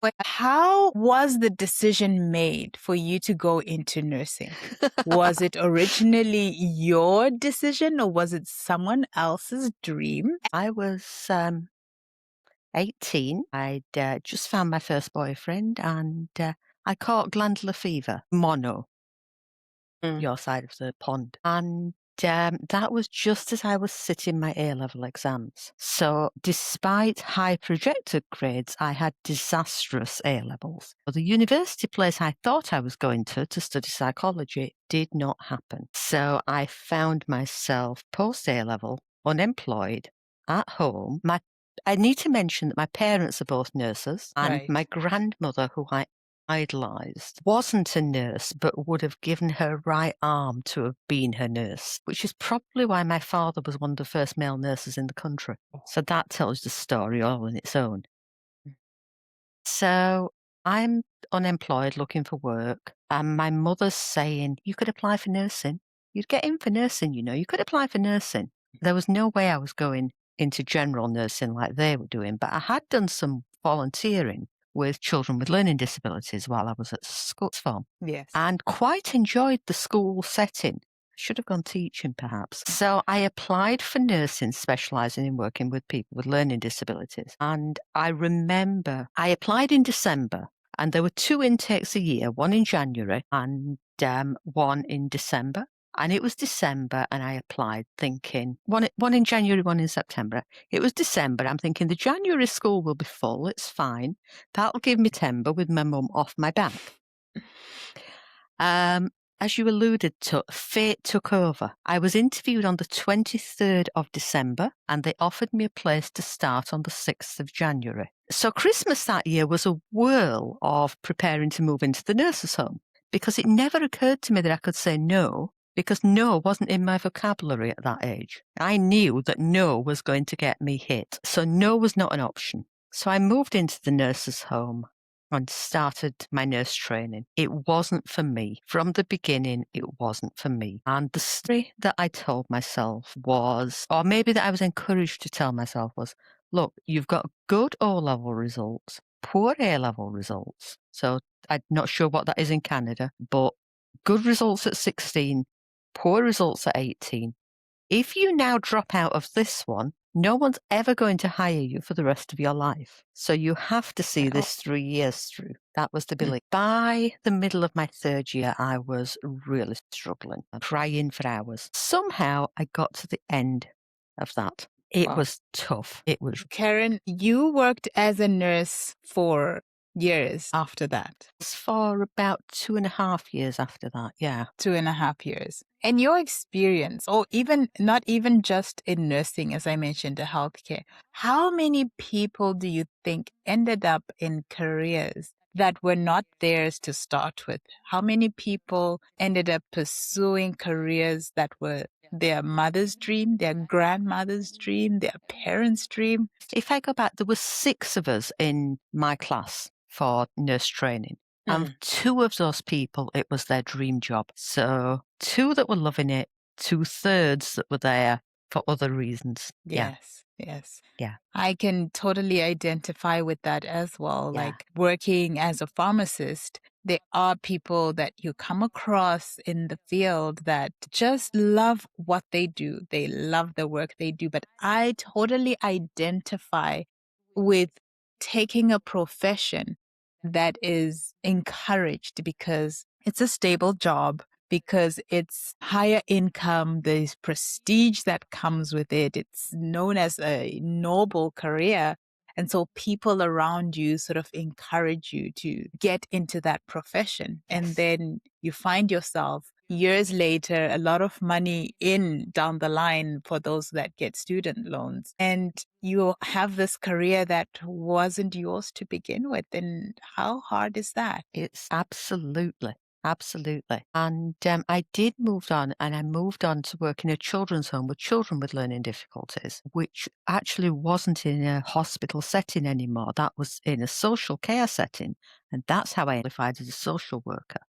But how was the decision made for you to go into nursing? Was it originally your decision or was it someone else's dream? I was 18. I'd just found my first boyfriend and I caught glandular fever, mono, Mm. your side of the pond. And that was just as I was sitting my A-level exams. So despite high projected grades, I had disastrous A-levels. The university place I thought I was going to study psychology did not happen. So I found myself post A-level, unemployed, at home. I need to mention that my parents are both nurses, and Right. my grandmother, who I idolised, wasn't a nurse, but would have given her right arm to have been her nurse, which is probably why my father was one of the first male nurses in the country. So that tells the story all on its own. So I'm unemployed, looking for work, and my mother's saying, "You could apply for nursing. You'd get in for nursing, you know. You could apply for nursing." There was no way I was going into general nursing like they were doing, but I had done some volunteering with children with learning disabilities while I was at school farm Yes. and quite enjoyed the school setting. Should have gone teaching, perhaps. So I applied for nursing, specialising in working with people with learning disabilities. And I remember I applied in December, and there were 2 intakes a year, one in January and one in December. And it was December, and I applied thinking one in January, one in September. It was December. I'm thinking the January school will be full. It's fine. That'll give me timber with my mum off my back. As you alluded to, fate took over. I was interviewed on the 23rd of December, and they offered me a place to start on the 6th of January. So Christmas that year was a whirl of preparing to move into the nurse's home, because it never occurred to me that I could say no, because no wasn't in my vocabulary at that age. I knew that no was going to get me hit, so no was not an option. So I moved into the nurse's home and started my nurse training. It wasn't for me. From the beginning, it wasn't for me. And the story that I told myself was, or maybe that I was encouraged to tell myself was, look, you've got good O-level results, poor A-level results. So I'm not sure what that is in Canada, but good results at 16, poor results at 18. If you now drop out of this one, no one's ever going to hire you for the rest of your life. So you have to see Wow. this 3 years through. That was the belief. By the middle of my 3rd year, I was really struggling, crying for hours. Somehow I got to the end of that. It Wow. was tough. It was Karen, you worked as a nurse for years after that. for about 2.5 years after that. Yeah. 2.5 years. And your experience, or even not even just in nursing, as I mentioned, the healthcare, how many people do you think ended up in careers that were not theirs to start with? How many people ended up pursuing careers that were their mother's dream, their grandmother's dream, their parents' dream? If I go back, there were 6 of us in my class for nurse training. And Mm. 2 of those people, it was their dream job. So 2 that were loving it, 2/3 that were there for other reasons. Yeah, Yes, yes. yeah, I can totally identify with that as well. yeah. Like working as a pharmacist, there are people that you come across in the field that just love what they do. They love the work they do. But I totally identify with taking a profession that is encouraged because it's a stable job, because it's higher income, there's prestige that comes with it. It's known as a noble career. And so people around you sort of encourage you to get into that profession. And Yes. then you find yourself years later, a lot of money in down the line for those that get student loans. And you have this career that wasn't yours to begin with. And how hard is that? It's absolutely, absolutely. And I did move on, and I moved on to work in a children's home with children with learning difficulties, which actually wasn't in a hospital setting anymore. That was in a social care setting. And that's how I qualified as a social worker.